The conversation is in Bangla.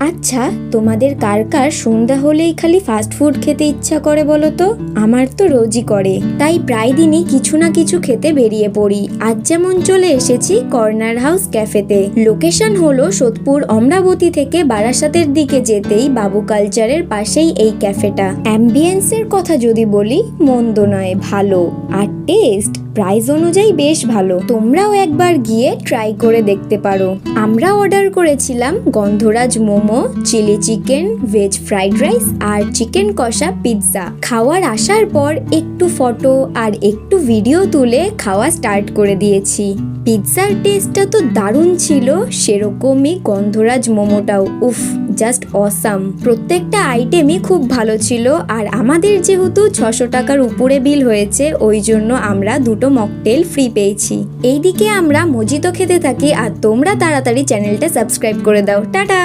আচ্ছা, তোমাদের কার কার সন্ধ্যা হলেই খালি ফাস্ট ফুড খেতে ইচ্ছা করে বলো তো? আমার তো রোজই করে, তাই প্রায় দিনই কিছু না কিছু খেতে বেরিয়ে পড়ি। আজ যেমন চলে এসেছি কর্নার হাউস ক্যাফেতে। লোকেশন হলো সোদপুর অমরাবতী থেকে বারাসাতের দিকে যেতেই বাবু কালচারের পাশেই এই ক্যাফেটা। অ্যাম্বিয়েন্সের কথা যদি বলি, মন্দ নয়, ভালো। আর টেস্ট প্রাইস অনুযায়ী বেশ ভালো। তোমরাও একবার গিয়ে ট্রাই করে দেখতে পারো। আমরা অর্ডার করেছিলাম গন্ধরাজ momo, chilli chicken, veg fried rice আর চিকেন কষা পিৎজা। খাওয়ার আসার পর একটু ফটো আর একটু ভিডিও তুলে খাওয়া স্টার্ট করে দিয়েছি। পিৎজার টেস্টটা তো দারুণ ছিল, সেরকমই গন্ধরাজ মোমোটাও। উফ, জাস্ট অসাম। প্রত্যেকটা আইটেমই খুব ভালো ছিল। আর আমাদের যেহেতু 600 টাকার উপরে বিল হয়েছে, ওই জন্য আমরা দুটো মকটেল ফ্রি পেয়েছি। এইদিকে আমরা মজিতো খেতে থাকি, আর তোমরা তাড়াতাড়ি চ্যানেলটা সাবস্ক্রাইব করে দাও। টাটা।